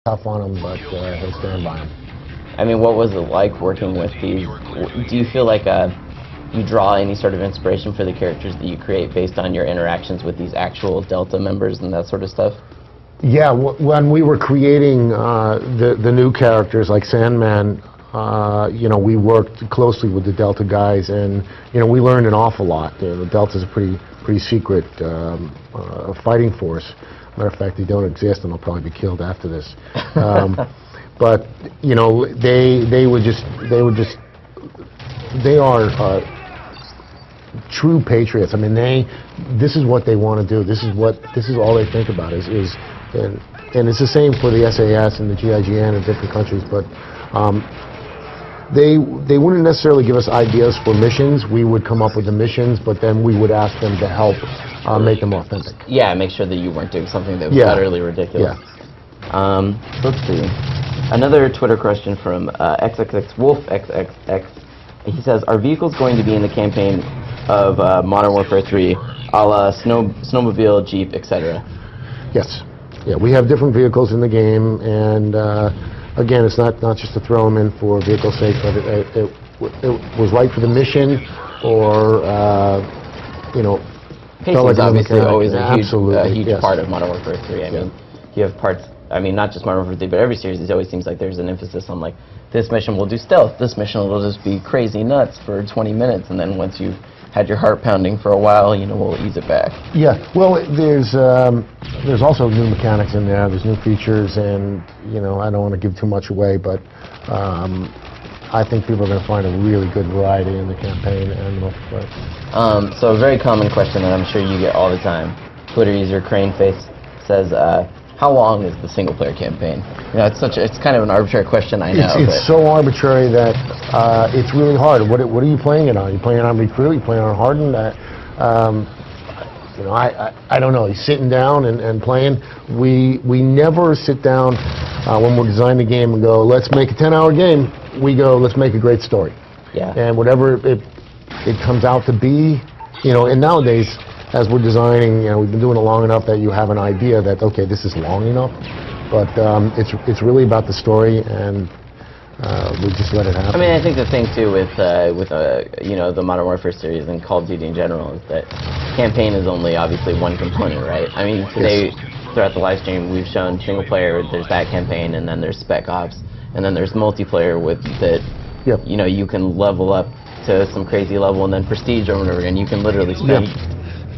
tough on him, but he'll stand by him. I mean, what was it like working with these? Do you feel like you draw any sort of inspiration for the characters that you create based on your interactions with these actual Delta members and that sort of stuff? Yeah, when we were creating the new characters like Sandman, we worked closely with the Delta guys, and we learned an awful lot. The Delta's a pretty secret fighting force. Matter of fact, they don't exist, and they'll probably be killed after this. But they are true patriots. I mean, this is what they want to do. This is all they think about and it's the same for the SAS and the GIGN in different countries. But they wouldn't necessarily give us ideas for missions. We would come up with the missions, but then we would ask them to help make them authentic. Yeah, make sure that you weren't doing something that was utterly ridiculous. Yeah. Let's see. Another Twitter question from XXXWolfXXX. He says, are vehicles going to be in the campaign of Modern Warfare 3, a la snowmobile, Jeep, etc.? Yes. Yeah, we have different vehicles in the game, and again, it's not just to throw them in for vehicle's sake, but it was right for the mission, or Pacing's obviously always a huge yes. part of Modern Warfare 3. I mean, you have parts. I mean, not just Modern Warfare 3, but every series. It always seems like there's an emphasis on like this mission will do stealth, this mission will just be crazy nuts for 20 minutes, and then once you've had your heart pounding for a while, we'll ease it back. Yeah. Well, there's also new mechanics in there. There's new features, and I don't want to give too much away, but I think people are going to find a really good variety in the campaign and the multiplayer. So a very common question that I'm sure you get all the time. Twitter user Craneface says, how long is the single-player campaign? It's kind of an arbitrary question, I know. It's so arbitrary that it's really hard. What are you playing it on? Are you playing it on Recruit? Are you playing it on Hardened? I don't know. You're sitting down and playing. We never sit down when we're designing the game and go, let's make a 10-hour game. We go, let's make a great story. Yeah. And whatever it comes out to be, and nowadays, as we're designing, we've been doing it long enough that you have an idea that, okay, this is long enough, but it's really about the story, and we just let it happen. I mean, I think the thing too with the Modern Warfare series and Call of Duty in general is that campaign is only obviously one component, right? I mean, today throughout the live stream we've shown single player. There's that campaign, and then there's Spec Ops, and then there's multiplayer with that. Yep. You can level up to some crazy level, and then Prestige over and over again. You can literally spend. Yep.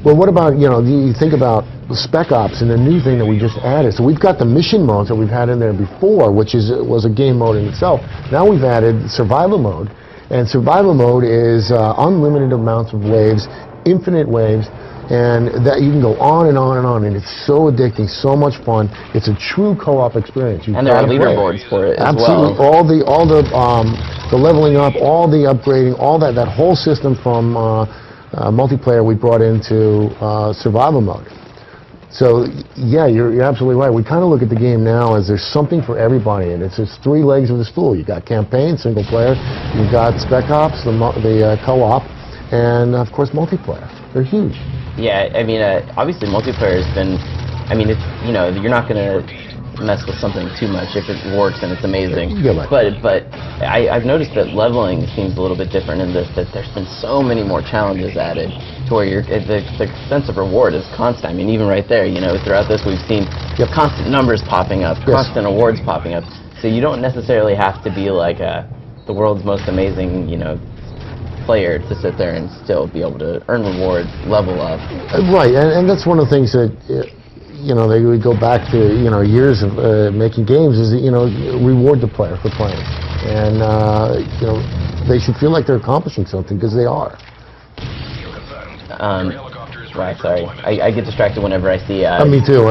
Well, what about, you think about Spec Ops and the new thing that we just added. So we've got the mission modes that we've had in there before, which was a game mode in itself. Now we've added survival mode, and survival mode is unlimited amounts of waves, infinite waves, and that you can go on and on and on, and it's so addicting, so much fun. It's a true co-op experience. And there are leaderboards for it as Absolutely. well. All the leveling up, all the upgrading, all that whole system from multiplayer we brought into survival mode. So yeah, you're absolutely right. We kind of look at the game now as there's something for everybody, and it's just three legs of the stool. You got campaign, single player, you've got Spec Ops, the co-op, and of course multiplayer. They're huge. Yeah, I mean, obviously multiplayer has been. I mean, it's you're not gonna mess with something too much if it works and it's amazing. Yeah, right. But I've noticed that leveling seems a little bit different in this, that there's been so many more challenges added to where the sense of reward is constant. I mean, even right there, throughout this we've seen constant numbers popping up, constant awards popping up. So you don't necessarily have to be like the world's most amazing, player to sit there and still be able to earn rewards, level up. Right, and that's one of the things that they would go back to years of making games is reward the player for playing, and they should feel like they're accomplishing something, because they are. Right, sorry, I get distracted whenever I see. Me too.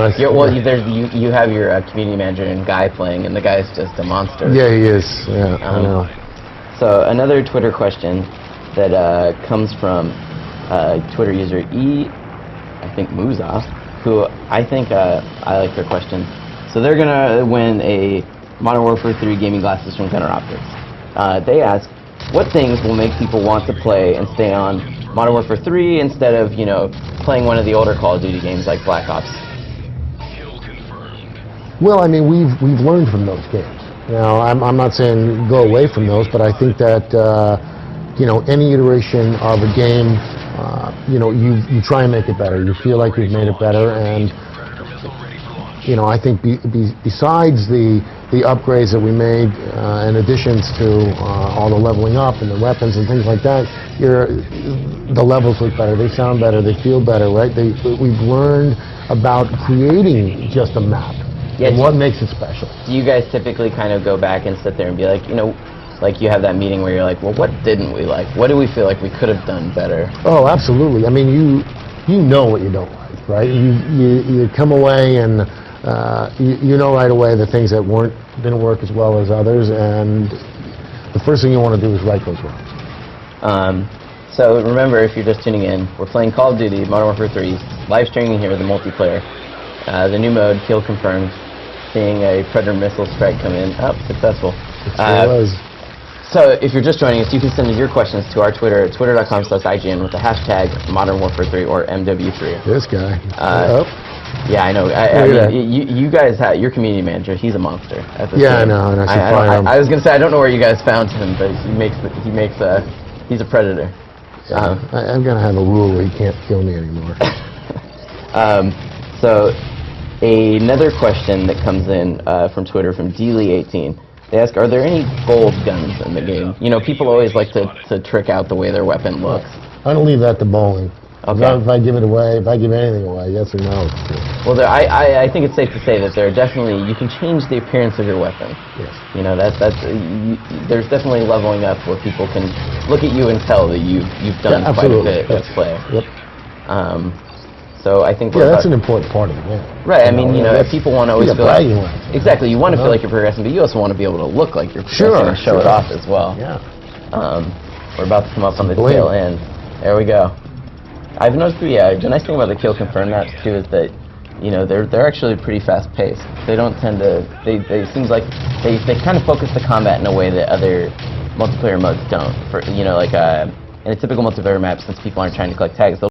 You have your community manager and Guy playing, and the guy's just a monster. Yeah, he is. Yeah, I know. So another Twitter question that comes from Twitter user I think Muza, who I think I like their question. So they're gonna win a Modern Warfare 3 gaming glasses from Gunner Optics. They ask, what things will make people want to play and stay on Modern Warfare 3 instead of playing one of the older Call of Duty games like Black Ops? Well, I mean, we've learned from those games. Now, I'm not saying go away from those, but I think that any iteration of a game, you try and make it better. You feel like you've made it better, and I think besides the upgrades that we made and additions to all the leveling up and the weapons and things like that, the levels look better, they sound better, they feel better, right? We've learned about creating just a map and what makes it special. Do you guys typically kind of go back and sit there and be like, like you have that meeting where you're like, well, what didn't we like? What do we feel like we could have done better? Oh, absolutely. I mean, you know what you don't like, right? You come away and you know right away the things that didn't work as well as others, and the first thing you want to do is right those wrongs. So remember, if you're just tuning in, we're playing Call of Duty Modern Warfare 3, live streaming here, the multiplayer. The new mode, kill confirmed, seeing a Predator missile strike come in. Oh, successful. It was. So if you're just joining us, you can send your questions to our Twitter at twitter.com/IGN with the hashtag Modern Warfare 3 or MW3. This guy. Yeah, I know. You guys have your community manager. He's a monster. At this yeah, game. I know. And I should find him. I was gonna say I don't know where you guys found him, but he's a predator. Yeah, I'm gonna have a rule where he can't kill me anymore. So another question that comes in from Twitter from Dealey18. They ask, are there any gold guns in the game? People always like to trick out the way their weapon looks. I don't leave that to bowling. Okay. If I give it away, if I give anything away, yes or no. Well, I think it's safe to say that there are definitely, you can change the appearance of your weapon. Yes. There's definitely leveling up where people can look at you and tell that you've done quite a bit as a player. Yep. So I think that's an important part of the game. Right. I mean, if people want to always feel like, exactly, you want to feel like you're progressing, but you also want to be able to look like you're progressing and show it off as well. Yeah. We're about to come up on the tail end. There we go. I've noticed, the nice thing about the kill confirm maps too is that, they're actually pretty fast paced. They don't tend to, it seems like they kind of focus the combat in a way that other multiplayer modes don't. In a typical multiplayer map, since people aren't trying to collect tags, they'll